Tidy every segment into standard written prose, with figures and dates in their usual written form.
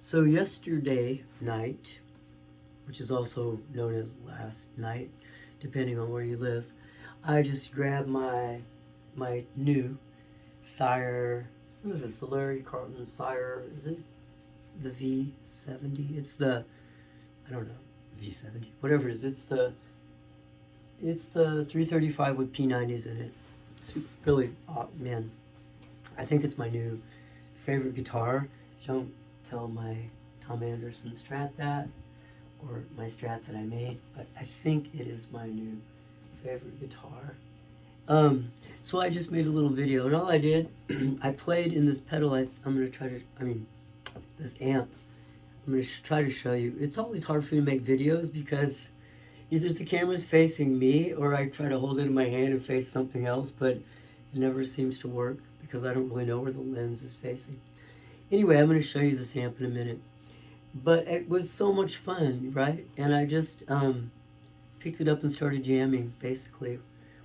So yesterday night, which is also known as last night, depending on where you live, I just grabbed my new Sire. What is this? The Larry Carlton Sire. Is it the V70? It's the, I don't know, V70, whatever it is. It's the 335 with P90s in it. It's really, man, I think it's my new favorite guitar. Don't tell my Tom Anderson Strat that, or my Strat that I made, but I think it is my new favorite guitar. So I just made a little video, and all I did, I played in this pedal. I'm gonna try to, this amp. I'm gonna try to show you. It's always hard for me to make videos because either the camera's facing me or I try to hold it in my hand and face something else, but it never seems to work because I don't really know where the lens is facing. Anyway, I'm gonna show you this amp in a minute. But it was so much fun, right? And I just picked it up and started jamming, basically,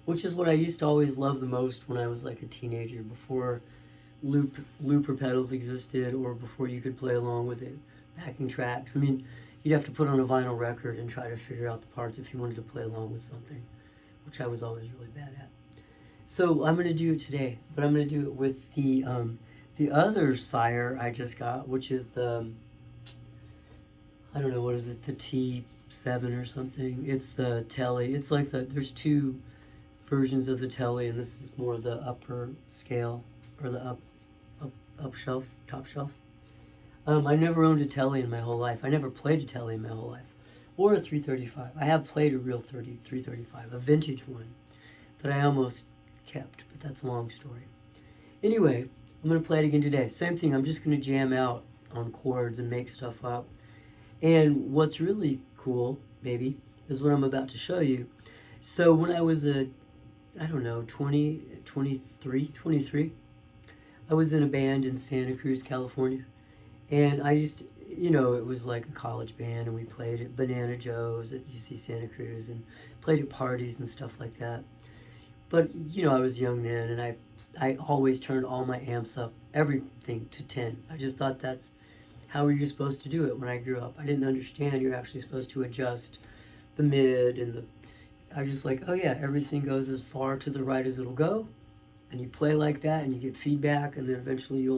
which is what I used to always love the most when I was like a teenager, before looper pedals existed, or before you could play along with it, backing tracks. I mean, you'd have to put on a vinyl record and try to figure out the parts if you wanted to play along with something, which I was always really bad at. So I'm going to do it today, but I'm going to do it with the other Sire I just got, which is the, I don't know, what is it, the T7 or something. It's the Telly. It's like there's two versions of the Telly, and this is more the upper scale, or the up shelf, top shelf. I never owned a Telly in my whole life. I never played a Telly in my whole life, or a 335. I have played a real 335, a vintage one that I almost kept, but that's a long story. Anyway, I'm going to play it again today. Same thing, I'm just going to jam out on chords and make stuff up. And what's really cool, maybe, is what I'm about to show you. So when I was I don't know, 23, I was in a band in Santa Cruz, California. And I used to, it was like a college band, and we played at Banana Joe's at UC Santa Cruz and played at parties and stuff like that. But, I was young then, and I always turned all my amps up, everything to 10. I just thought that's how you're supposed to do it when I grew up. I didn't understand you're actually supposed to adjust the mid and I was just like, oh yeah, everything goes as far to the right as it'll go. And you play like that, and you get feedback, and then eventually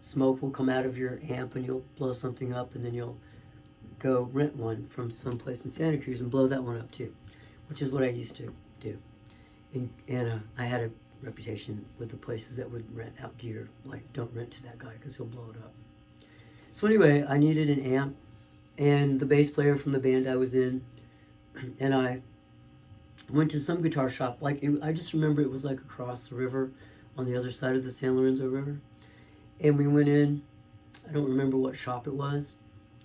smoke will come out of your amp, and you'll blow something up, and then you'll go rent one from someplace in Santa Cruz and blow that one up too, which is what I used to do. And I had a reputation with the places that would rent out gear, like, don't rent to that guy because he'll blow it up. So anyway, I needed an amp, and the bass player from the band I was in, and I went to some guitar shop. I just remember it was like across the river on the other side of the San Lorenzo River. And we went in, I don't remember what shop it was.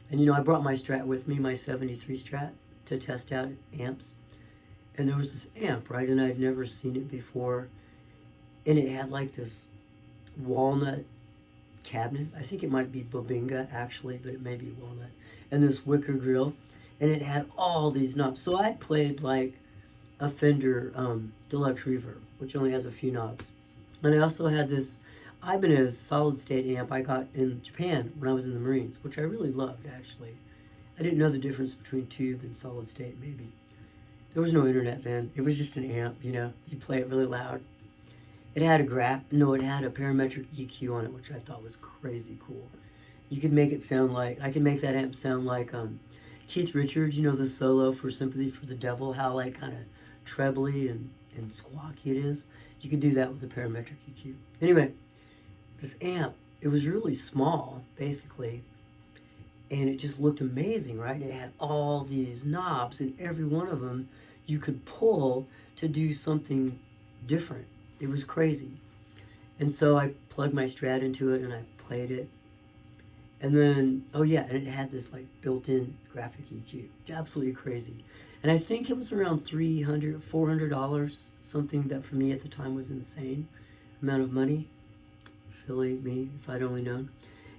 And I brought my Strat with me, my 73 Strat, to test out amps. And there was this amp, right? And I'd never seen it before. And it had like this walnut cabinet. I think it might be Bobinga actually, but it may be walnut. And this wicker grill. And it had all these knobs. So I played like a Fender Deluxe Reverb, which only has a few knobs. And I also had this Ibanez solid state amp I got in Japan when I was in the Marines, which I really loved, actually. I didn't know the difference between tube and solid state, maybe. There was no internet then. It was just an amp, you play it really loud. It had it had a parametric EQ on it, which I thought was crazy cool. You could make it sound like, I could make that amp sound like Keith Richards, the solo for Sympathy for the Devil, how like kind of trebly and squawky it is. You could do that with a parametric EQ. Anyway, this amp, it was really small, basically, and it just looked amazing, right? It had all these knobs, and every one of them you could pull to do something different. It was crazy. And so I plugged my Strat into it, and I played it. And then, oh yeah, and it had this like built-in graphic EQ. Absolutely crazy. And I think it was around $300, $400, something that for me at the time was insane amount of money. Silly me, if I'd only known.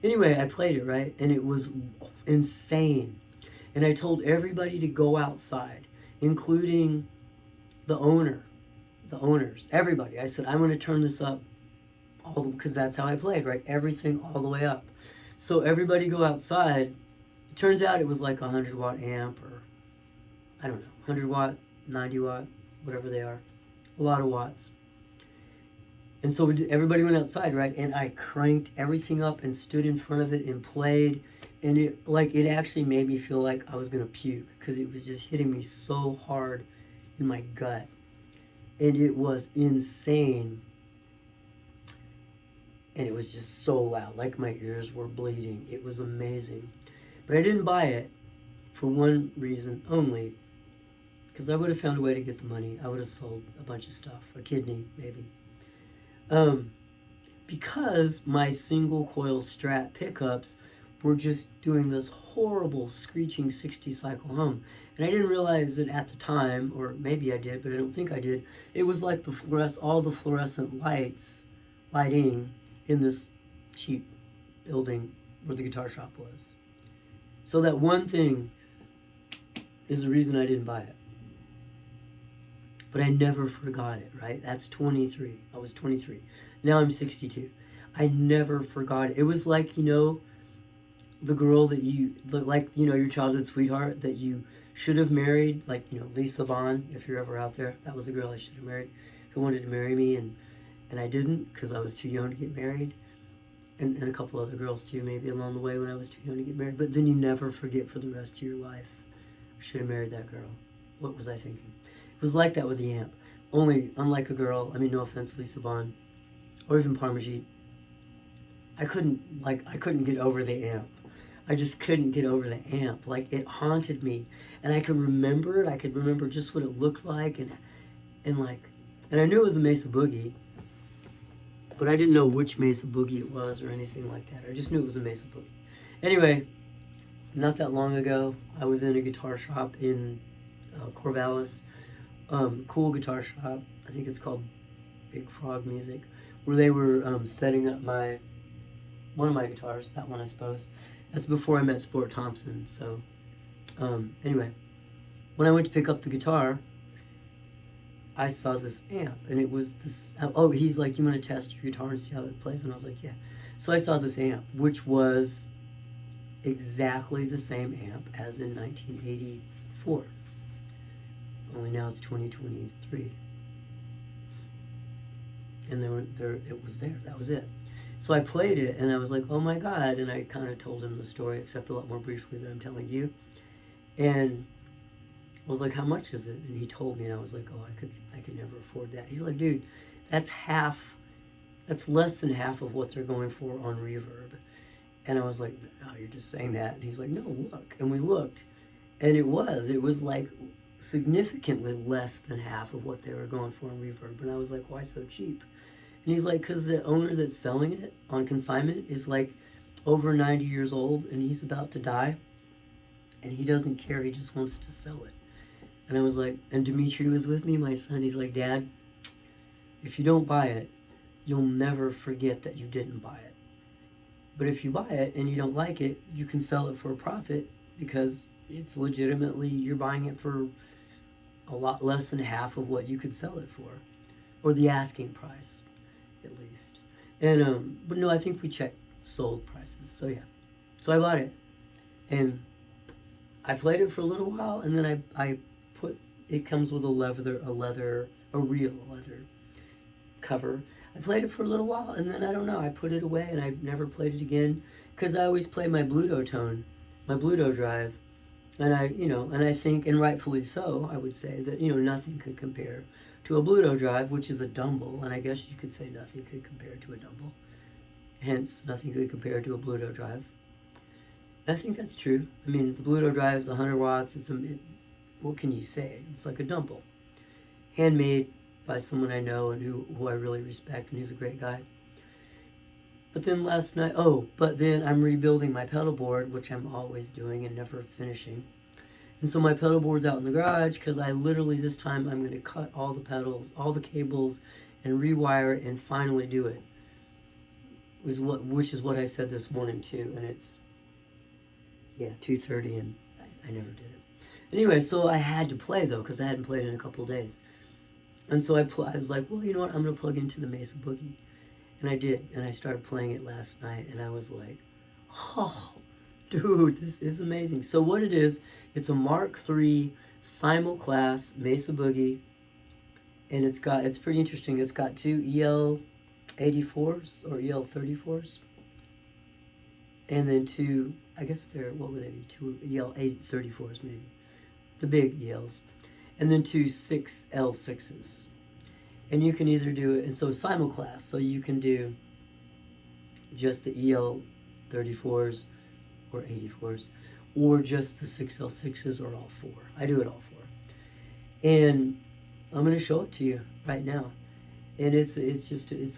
Anyway, I played it, right? And it was insane. And I told everybody to go outside, including the owners, everybody. I said, I'm going to turn this up, because that's how I played, right? Everything all the way up. So everybody go outside. It turns out it was like a 100-watt amp, or I don't know, 100-watt, 90-watt, whatever they are. A lot of watts. And so everybody went outside, right? And I cranked everything up and stood in front of it and played. And it actually made me feel like I was going to puke, because it was just hitting me so hard in my gut. And it was insane. And it was just so loud, like my ears were bleeding. It was amazing. But I didn't buy it for one reason only, because I would have found a way to get the money. I would have sold a bunch of stuff, a kidney maybe. Because my single coil Strat pickups were just doing this horrible screeching 60 cycle hum. And I didn't realize it at the time, or maybe I did, but I don't think I did. It was like all the fluorescent lighting in this cheap building where the guitar shop was. So that one thing is the reason I didn't buy it. But I never forgot it, right? That's 23. I was 23. Now I'm 62. I never forgot it. It was like, the girl that your childhood sweetheart that you should have married, like, Lisa Vaughn, if you're ever out there. That was the girl I should have married, who wanted to marry me, and I didn't, because I was too young to get married. And a couple other girls too, maybe along the way when I was too young to get married. But then you never forget for the rest of your life, I should have married that girl. What was I thinking? It was like that with the amp. Only, unlike a girl, no offense, Lisa Vaughn, or even Parmesan, I couldn't get over the amp. I just couldn't get over the amp. Like, it haunted me. And I could remember it. I could remember just what it looked like. And I knew it was a Mesa Boogie, but I didn't know which Mesa Boogie it was or anything like that. I just knew it was a Mesa Boogie. Anyway, not that long ago, I was in a guitar shop in Corvallis. Cool guitar shop. I think it's called Big Frog Music, where they were setting up one of my guitars, that one I suppose. That's before I met Sport Thompson. So anyway, when I went to pick up the guitar, I saw this amp, and it was this, he's like, you want to test your guitar and see how it plays? And I was like, yeah. So I saw this amp, which was exactly the same amp as in 1984. Only now it's 2023. And it was there. That was it. So I played it, and I was like, oh my God. And I kind of told him the story, except a lot more briefly than I'm telling you. And I was like, how much is it? And he told me, and I was like, oh, I could never afford that. He's like, dude, that's less than half of what they're going for on Reverb. And I was like, no, you're just saying that. And he's like, no, look. And we looked, and it was like significantly less than half of what they were going for on Reverb. And I was like, why so cheap? And he's like, because the owner that's selling it on consignment is like over 90 years old, and he's about to die, and he doesn't care. He just wants to sell it. And I was like, and Dimitri was with me, my son. He's like, Dad, if you don't buy it, you'll never forget that you didn't buy it. But if you buy it and you don't like it, you can sell it for a profit, because it's legitimately, you're buying it for a lot less than half of what you could sell it for, or the asking price, at least. And but no, I think we checked sold prices. So yeah, so I bought it, and I played it for a little while, and then I put, it comes with a real leather cover. I played it for a little while, and then I don't know, I put it away, and I never played it again, because I always play my Bluto tone, my Bluto drive. And I think, and rightfully so, I would say that, nothing could compare to a Bluto drive, which is a Dumble, and I guess you could say nothing could compare to a Dumble. Hence, nothing could compare to a Bluto drive. And I think that's true. I mean, the Bluto drive is 100 watts. What can you say? It's like a Dumble. Handmade by someone I know and who I really respect, and he's a great guy. But then last night, I'm rebuilding my pedal board, which I'm always doing and never finishing. And so my pedal board's out in the garage, because I literally, this time, I'm going to cut all the pedals, all the cables, and rewire it and finally do it. Which is what I said this morning too, and it's, 2:30, and I never did it. Anyway, so I had to play though, because I hadn't played in a couple of days. And so I was like, well, you know what, I'm going to plug into the Mesa Boogie. And I did, and I started playing it last night, and I was like, Oh, dude, this is amazing. So what it is, it's a Mark III Simul class Mesa Boogie, and it's pretty interesting. It's got two EL84s or EL34s, and then two, I guess they're, what would they be? Two EL34s maybe, the big ELs, and then two 6L6s. And you can either do it, and so simulclass, so you can do just the EL34s or 84s, or just the 6L6s, or all four. I do it all four. And I'm going to show it to you right now. And it's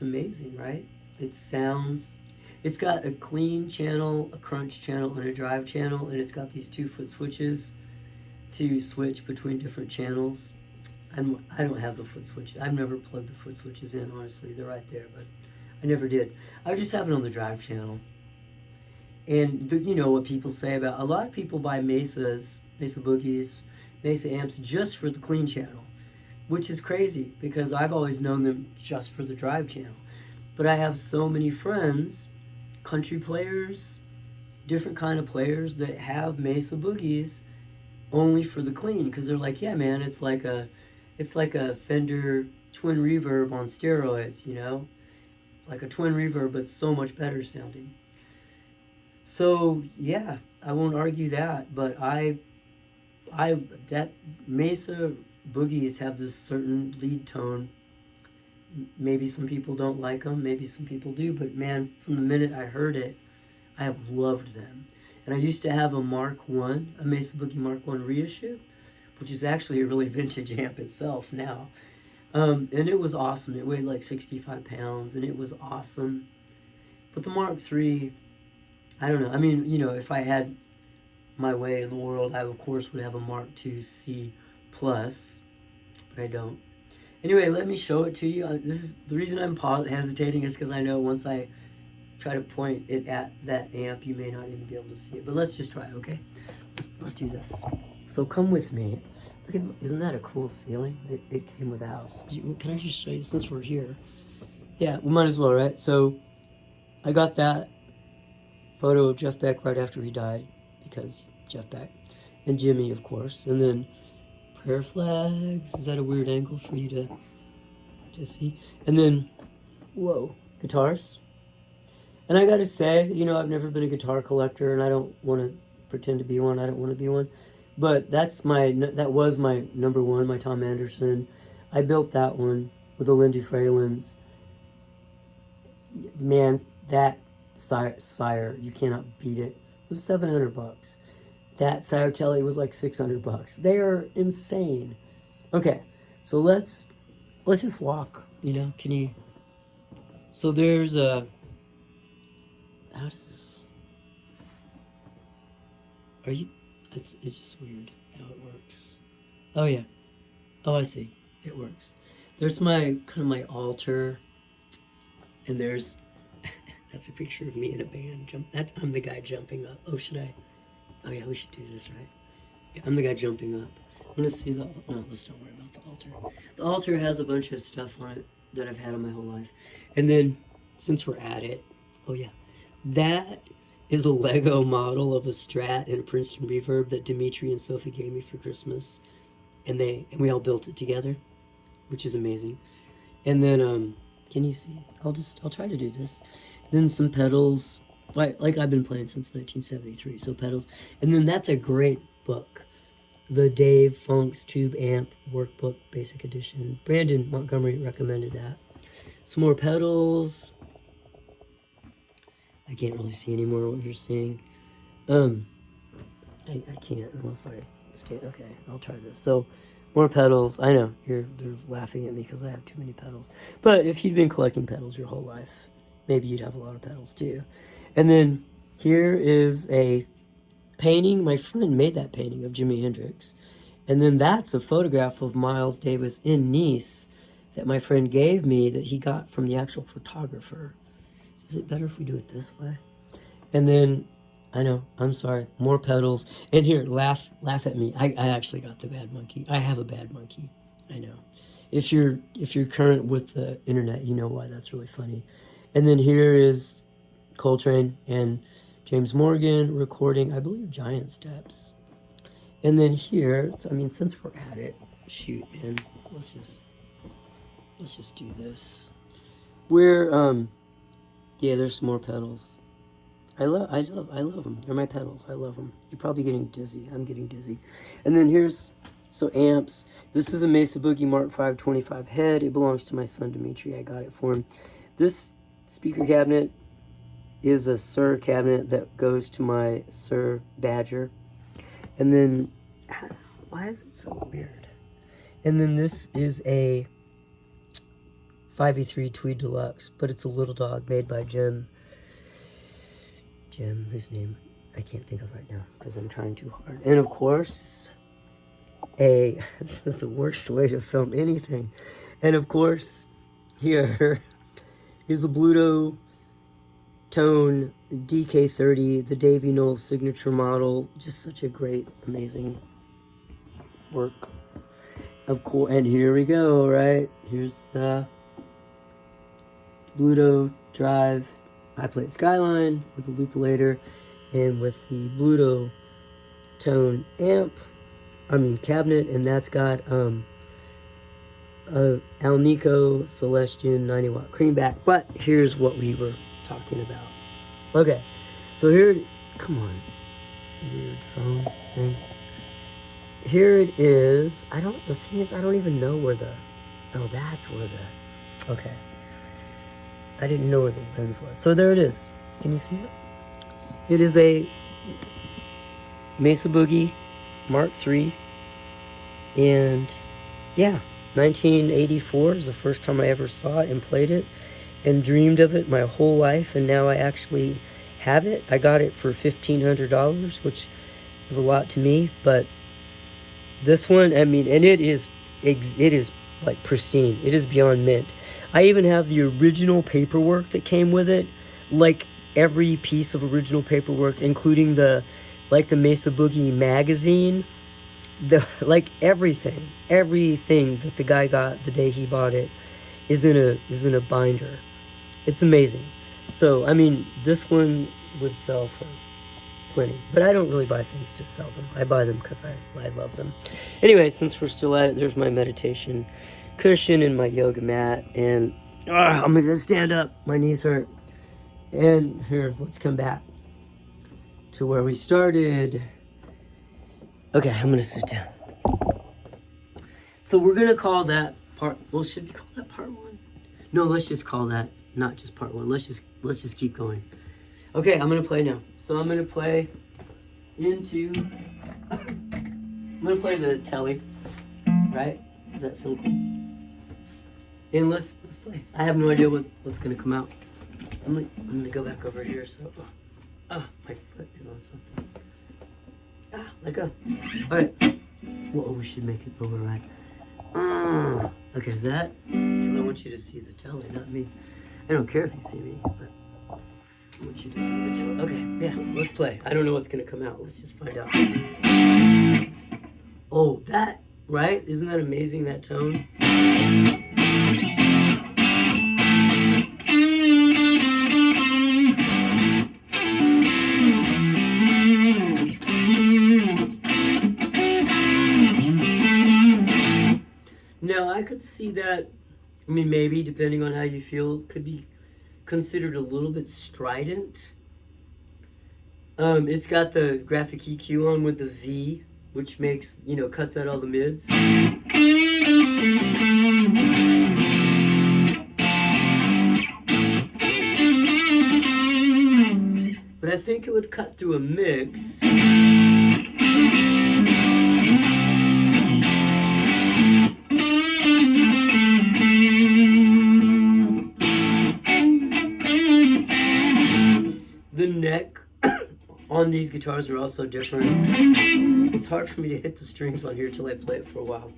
amazing, right? It sounds, it's got a clean channel, a crunch channel, and a drive channel, and it's got these 2-foot switches to switch between different channels. I don't have the foot switch. I've never plugged the foot switches in, honestly. They're right there, but I never did. I just have it on the drive channel. And you know what people say about, a lot of people buy Mesa Boogies, Mesa amps just for the clean channel, which is crazy because I've always known them just for the drive channel. But I have so many friends, country players, different kind of players that have Mesa Boogies only for the clean, because they're like, yeah, man, it's like a Fender twin reverb on steroids, you know, like a twin reverb, but so much better sounding. So yeah, I won't argue that, but that Mesa Boogies have this certain lead tone. Maybe some people don't like them, maybe some people do, but man, from the minute I heard it, I have loved them. And I used to have a Mesa Boogie Mark I reissue, which is actually a really vintage amp itself now. And it was awesome. It weighed like 65 pounds, and it was awesome. But the Mark III, I don't know. I mean, you know, if I had my way in the world, I, of course, would have a Mark II C+, but I don't. Anyway, let me show it to you. This is the reason I'm hesitating is because I know once I try to point it at that amp, you may not even be able to see it. But let's just try it, okay? Let's do this. So come with me. Look at, isn't that a cool ceiling? It came with the house. Can I just show you since we're here? Yeah, we might as well, right? So I got that photo of Jeff Beck right after he died, because Jeff Beck, and Jimmy, of course, and then prayer flags. Is that a weird angle for you to see? And then, whoa, guitars. And I gotta say, you know, I've never been a guitar collector, and I don't want to pretend to be one. I don't want to be one. But that was my number one, my Tom Anderson. I built that one with the Lindy Fralins. Man, that Sire, you cannot beat it. It was $700. That Sire Telly was like $600. They are insane. Okay, so let's just walk. You know, can you? So there's a. How does this? Are you? It's just weird how it works. Oh yeah. Oh, I see. It works. There's my altar, and there's that's a picture of me in a band. I'm the guy jumping up. Oh, should I? Oh yeah, we should do this, right? Yeah, I'm the guy jumping up. I'm gonna see the. No, let's don't worry about the altar. The altar has a bunch of stuff on it that I've had on my whole life, and then since we're at it, oh yeah, that is a Lego model of a Strat and a Princeton Reverb that Dimitri and Sophie gave me for Christmas, and we all built it together, which is amazing. And then can you see? I'll try to do this. Then some pedals, like I've been playing since 1973. So pedals, and then that's a great book, the Dave Funk's Tube Amp Workbook Basic Edition. Brandon Montgomery recommended that. Some more pedals. I can't really see anymore what you're seeing. I can't unless I stay. Okay, I'll try this. So, more pedals. I know they're laughing at me because I have too many pedals. But if you'd been collecting pedals your whole life, maybe you'd have a lot of pedals too. And then here is a painting. My friend made that painting of Jimi Hendrix. And then that's a photograph of Miles Davis in Nice that my friend gave me that he got from the actual photographer. Is it better if we do it this way? And then, I know, I'm sorry, more pedals. And here, laugh at me. I actually got the bad monkey. I have a bad monkey. I know. If you're current with the internet, you know why that's really funny. And then here is Coltrane. And James Morgan recording, I believe, Giant Steps. And then here, I mean, since we're at it, shoot, man, let's just do this. We're yeah, there's some more pedals. I love them. They're my pedals. I love them. You're probably getting dizzy. I'm getting dizzy. And then here's, so amps. This is a Mesa Boogie Mark 525 head. It belongs to my son Dimitri. I got it for him. This speaker cabinet is a Sir cabinet that goes to my Sir Badger. And then, why is it so weird? And then this is a 5E3 Tweed Deluxe, but it's a little dog made by Jim, whose name I can't think of right now because I'm trying too hard. And of course, this is the worst way to film anything. And of course, here is a Bluto Tone DK30, the Davy Knowles signature model. Just such a great, amazing work. Of course, and here we go, right? Here's the Bluto drive. I played Skyline with the loopulator and with the Bluto Tone cabinet, and that's got a Alnico Celestion 90-watt creamback. But here's what we were talking about. Okay, so here, come on, weird phone thing. Here it is. The thing is, I don't even know where that's where okay. I didn't know where the lens was. So there it is. Can you see it? It is a Mesa Boogie Mark III. And yeah, 1984 is the first time I ever saw it and played it and dreamed of it my whole life. And now I actually have it. I got it for $1,500, which is a lot to me. But this one, I mean, and it is like pristine. It is beyond mint. I even have the original paperwork that came with it, like every piece of original paperwork, including the Mesa Boogie magazine, everything that the guy got the day he bought it is in a binder. It's amazing. So I mean, this one would sell for plenty, but I don't really buy things to sell them. I buy them because I love them. Anyway, since we're still at it, there's my meditation cushion and my yoga mat, and I'm gonna stand up. My knees hurt. And here, let's come back to where we started. Okay, I'm gonna sit down. So we're gonna call that part. Well, should we call that part one? No, let's just call that not just part one. Let's just keep going. Okay, I'm gonna play now. So I'm gonna play into. I'm gonna play the telly, right? Does that sound cool? And let's play. I have no idea what's gonna come out. I'm gonna go back over here. So, my foot is on something. Let go. All right. Whoa, we should make it lower, right? Okay, is that? Because I want you to see the telly, not me. I don't care if you see me, but I want you to see the telly. Okay, yeah, let's play. I don't know what's gonna come out. Let's just find out. Oh, that, right? Isn't that amazing, that tone? Now, I could see that, I mean, maybe, depending on how you feel, could be considered a little bit strident. It's got the graphic EQ on with the V, which makes, cuts out all the mids. But I think it would cut through a mix. The neck on these guitars are also different. It's hard for me to hit the strings on here till I play it for a while.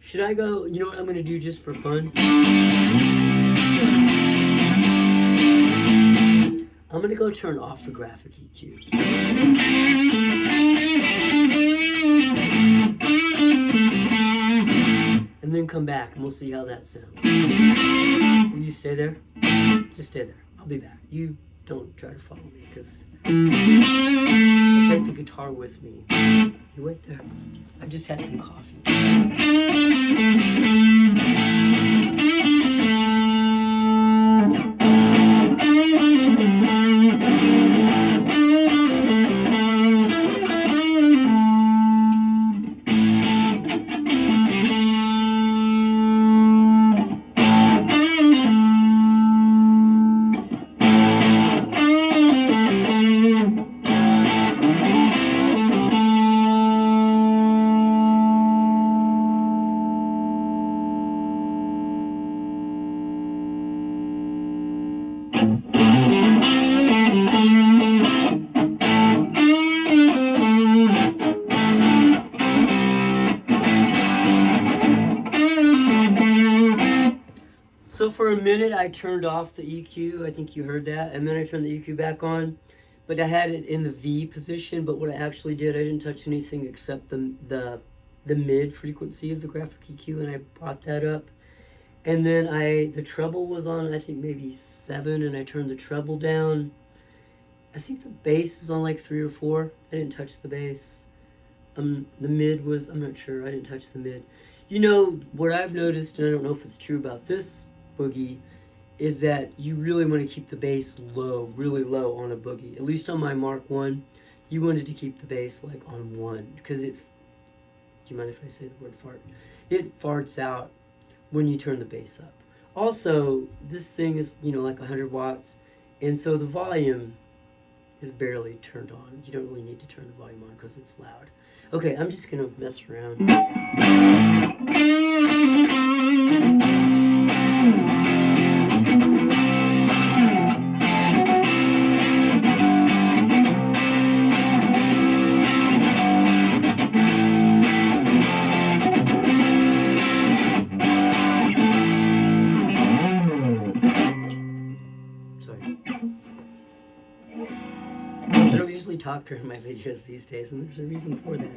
Should I go, you know what I'm going to do just for fun? I'm gonna go turn off the graphic EQ. And then come back and we'll see how that sounds. Will you stay there? Just stay there. I'll be back. You don't try to follow me because I'll take the guitar with me. You wait there. I just had some coffee. So for a minute I turned off the EQ, I think you heard that, and then I turned the EQ back on, but I had it in the V position. But what I actually did, I didn't touch anything except the mid frequency of the graphic EQ, and I brought that up. And then the treble was on, I think maybe 7, and I turned the treble down. I think the bass is on like 3 or 4. I didn't touch the bass. The mid was, I'm not sure, I didn't touch the mid. You know, what I've noticed, and I don't know if it's true about this boogie, is that you really want to keep the bass low, really low on a boogie. At least on my Mark 1, you wanted to keep the bass like on 1, because it, do you mind if I say the word fart? It farts out when you turn the bass up. Also, this thing is, you know, like 100 watts, and so the volume is barely turned on. You don't really need to turn the volume on because it's loud. Okay, I'm just gonna mess around. I don't usually talk during my videos these days, and there's a reason for that.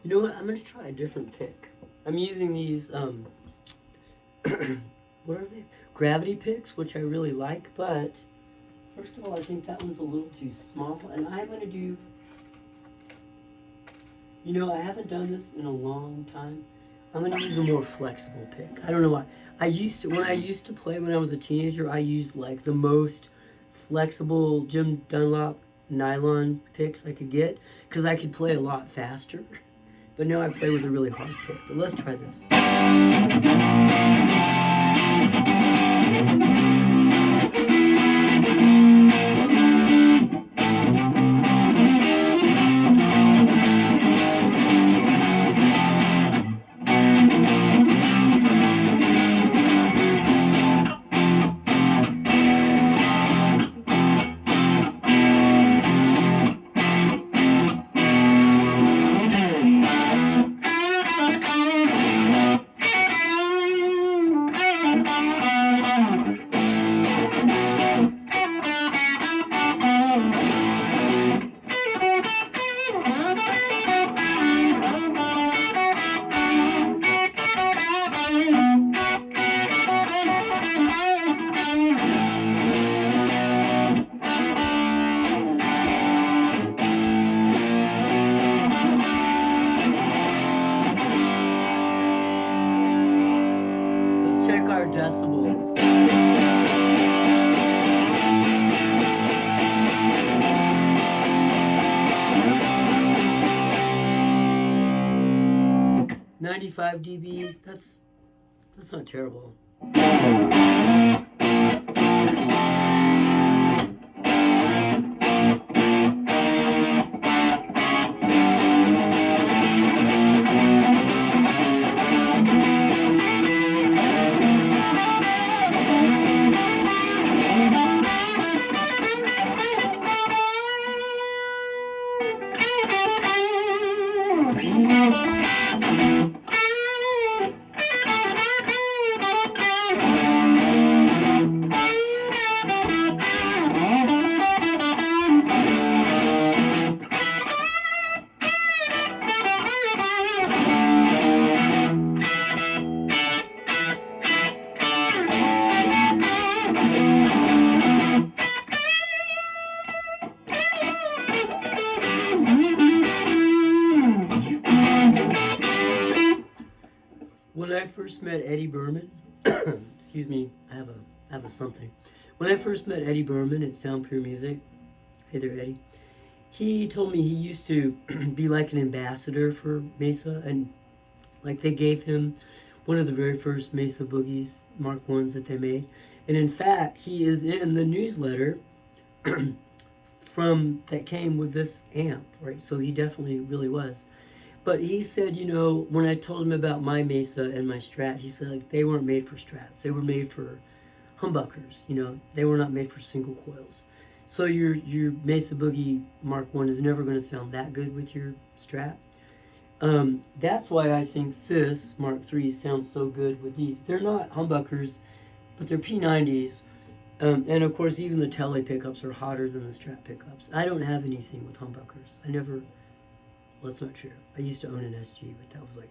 You know what? I'm going to try a different pick. I'm using these, what are they? Gravity picks, which I really like, but first of all, I think that one's a little too small, and I'm going to do, you know, I haven't done this in a long time. I'm going to use a more flexible pick. I don't know why. When I used to play when I was a teenager, I used like the most flexible Jim Dunlop nylon picks I could get, because I could play a lot faster. But now I play with a really hard pick. But let's try this. Check our decibels. 95 dB. That's not terrible. When I first met Eddie Berman, excuse me, I have a something. When I first met Eddie Berman at Sound Pure Music, hey there Eddie, he told me he used to be like an ambassador for Mesa, and like they gave him one of the very first Mesa Boogies, Mark 1s that they made. And in fact, he is in the newsletter that came with this amp, right? So he definitely really was. But he said, you know, when I told him about my Mesa and my Strat, he said like they weren't made for Strats. They were made for humbuckers, you know. They were not made for single coils. So your Mesa Boogie Mark 1 is never going to sound that good with your Strat. That's why I think this Mark 3 sounds so good with these. They're not humbuckers, but they're P90s. And of course, even the Tele pickups are hotter than the Strat pickups. I don't have anything with humbuckers. I never... Well, that's not true. I used to own an SG, but that was like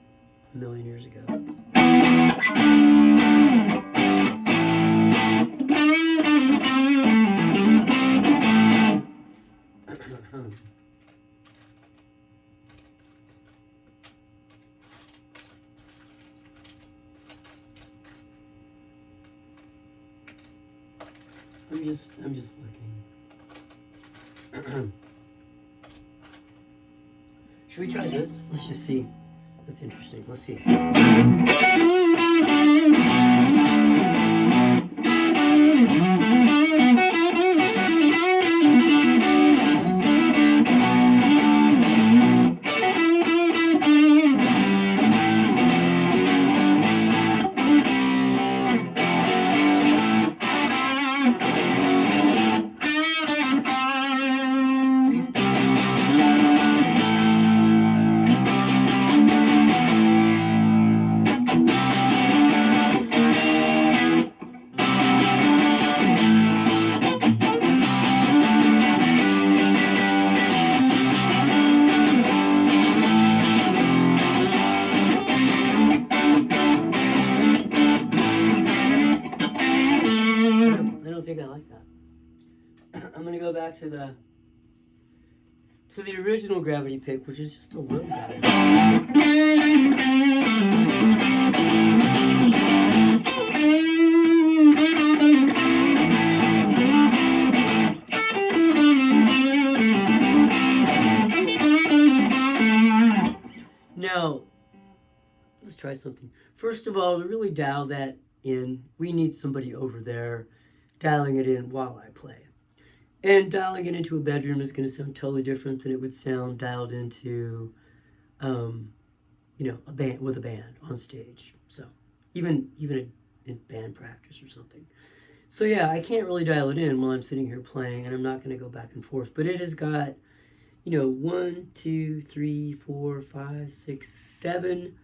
a million years ago. I'm just looking. Should we try this? Let's just see. That's interesting. Let's see. To the original gravity pick, which is just a little better. Now, let's try something. First of all, to really dial that in, we need somebody over there dialing it in while I play. And dialing it into a bedroom is going to sound totally different than it would sound dialed into, you know, a band with a band on stage. So even in band practice or something. So yeah, I can't really dial it in while I'm sitting here playing, and I'm not going to go back and forth. But it has got, you know, 1, 2, 3, 4, 5, 6, 7.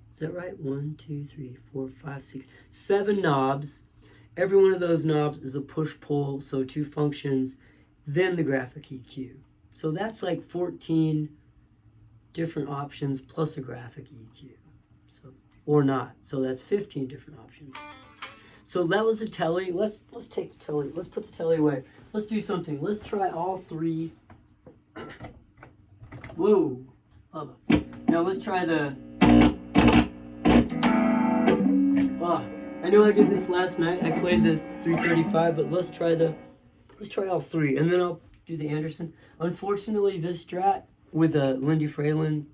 Is that right? 1, 2, 3, 4, 5, 6, 7 knobs. Every one of those knobs is a push-pull, so 2 functions. Then the graphic EQ. So that's like 14 different options plus a graphic EQ. So, or not. So that's 15 different options. So that was the Tele. Let's take the Tele. Let's put the Tele away. Let's do something. Let's try all 3. Whoa. Now let's try the... I know I did this last night. I played the 335, but let's try all 3, and then I'll do the Anderson. Unfortunately, this Strat with a Lindy Fralin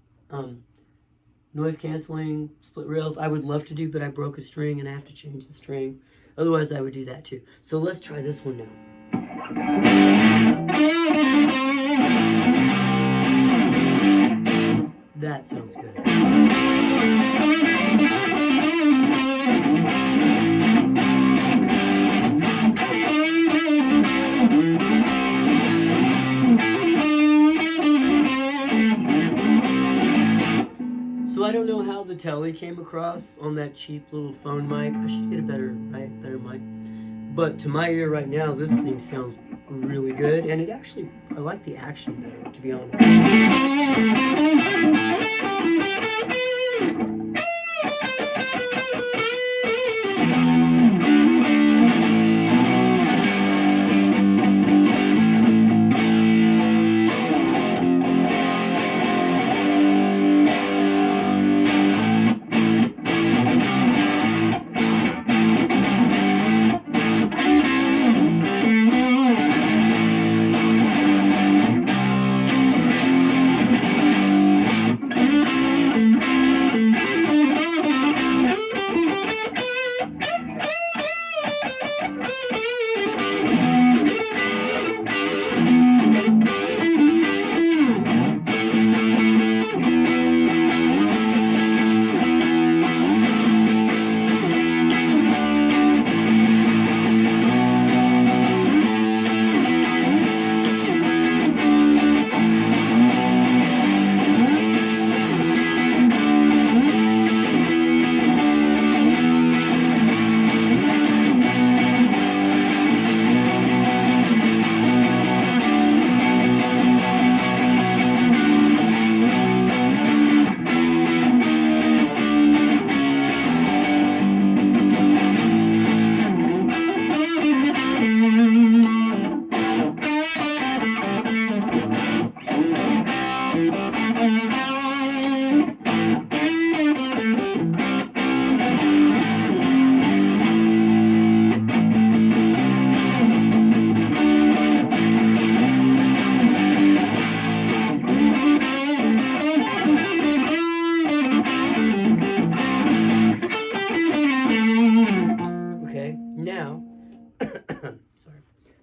noise canceling, split rails. I would love to do, but I broke a string and I have to change the string. Otherwise, I would do that too. So let's try this one now. That sounds good. So I don't know how the telly came across on that cheap little phone mic. I should get a better mic. But to my ear right now, this thing sounds really good. And it actually, I like the action better, to be honest.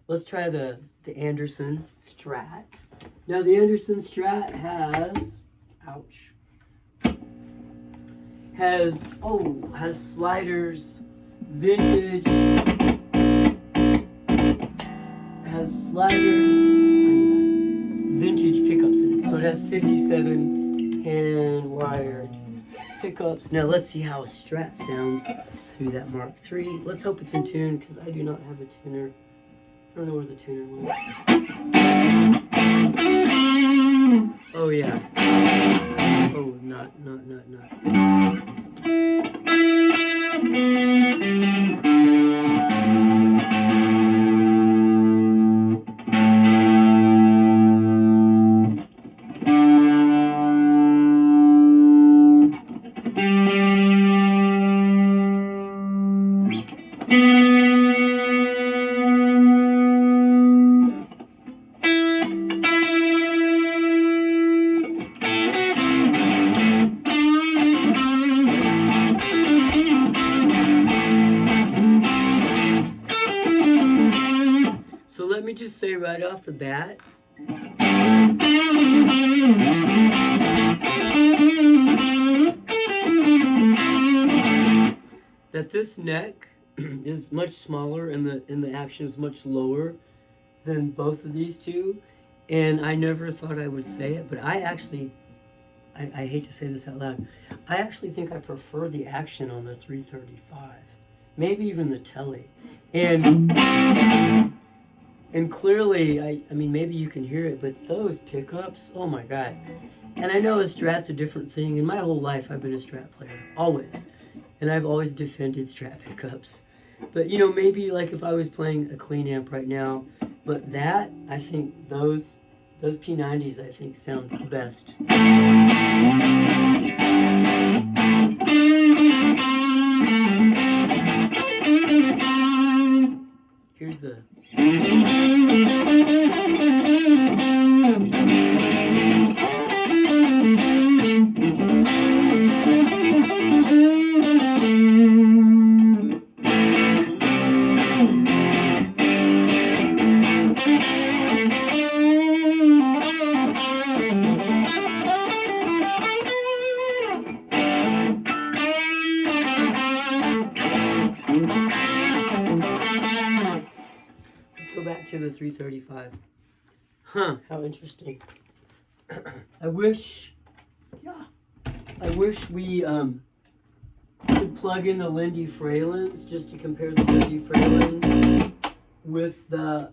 Let's try the Anderson Strat. Now the Anderson Strat has sliders, vintage, vintage pickups in it. So it has 57 hand wired pickups. Now let's see how a Strat sounds through that Mark III. Let's hope it's in tune because I do not have a tuner. I don't know where the tuner went. Oh yeah. Oh, not. So let me just say right off the bat, that this neck is much smaller and the action is much lower than both of these two. And I never thought I would say it, but I actually, I hate to say this out loud, I actually think I prefer the action on the 335. Maybe even the telly. And clearly, I mean, maybe you can hear it, but those pickups, oh my God. And I know a Strat's a different thing. In my whole life, I've been a Strat player, always. And I've always defended Strat pickups. But, you know, maybe like if I was playing a clean amp right now, but that, I think those P90s, I think, sound the best. Here's the... back to the 335. Huh, how interesting. I wish we could plug in the Lindy Fralins just to compare the Lindy Fralin with the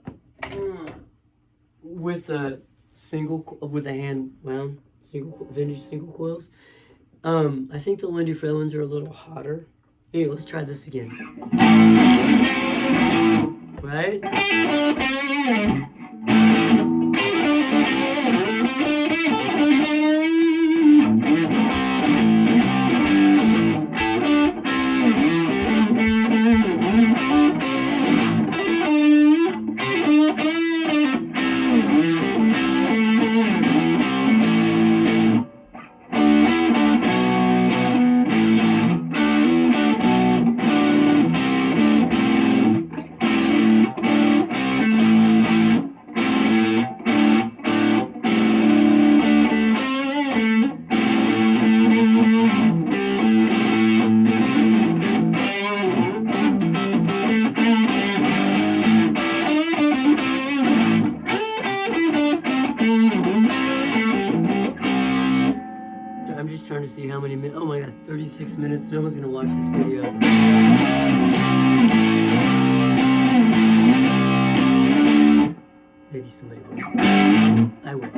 hand wound vintage single coils. I think the Lindy Fralins are a little hotter. Hey, let's try this again. Right? I'm just trying to see how many minutes. Oh my god, 36 minutes. No one's gonna watch this video. Maybe somebody will. I will.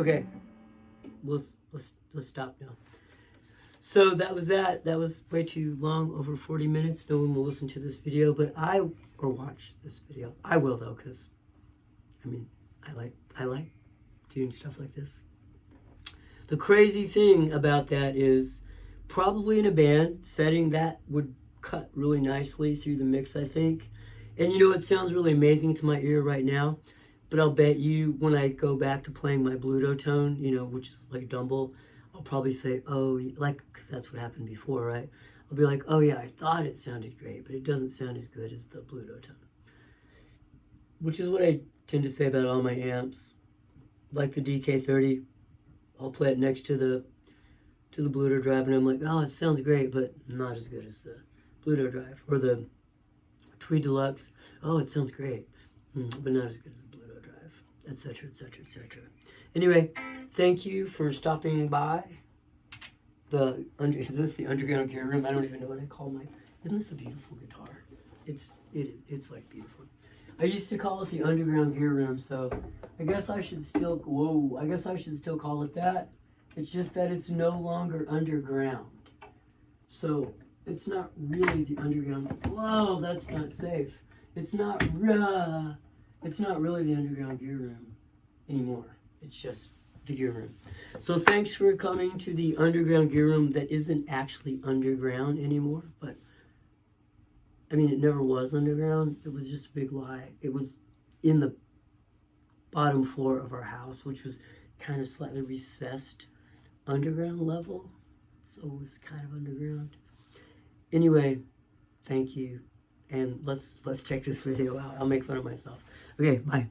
Okay, let's stop now. So that was that. That was way too long, over 40 minutes. No one will listen to this video, but or watch this video. I will though, because I mean, I like doing stuff like this. The crazy thing about that is probably in a band setting that would cut really nicely through the mix, I think. And you know, it sounds really amazing to my ear right now, but I'll bet you when I go back to playing my Bluto tone, you know, which is like Dumble, I'll probably say, oh, like, because that's what happened before, right? I'll be like, oh yeah, I thought it sounded great, but it doesn't sound as good as the Bluto tone. Which is what I tend to say about all my amps. Like the DK30, I'll play it next to the Bluto drive, and I'm like, oh, it sounds great, but not as good as the Bluto drive. Or the Tweed Deluxe, oh, it sounds great, but not as good as the Bluto drive, etc., etc., etc. Anyway, thank you for stopping by. Is this the Underground Gear Room? I don't even know what I call my. Isn't this a beautiful guitar? It's like beautiful. I used to call it the Underground Gear Room, so I guess I should still. Whoa! I guess I should still call it that. It's just that it's no longer underground, so it's not really the underground. Whoa! That's not safe. It's not. It's not really the Underground Gear Room anymore. It's just the gear room. So thanks for coming to the Underground Gear Room that isn't actually underground anymore, but I mean, it never was underground. It was just a big lie. It was in the bottom floor of our house, which was kind of slightly recessed underground level. So it was kind of underground. Anyway, thank you. And let's check this video out. I'll make fun of myself. Okay, bye.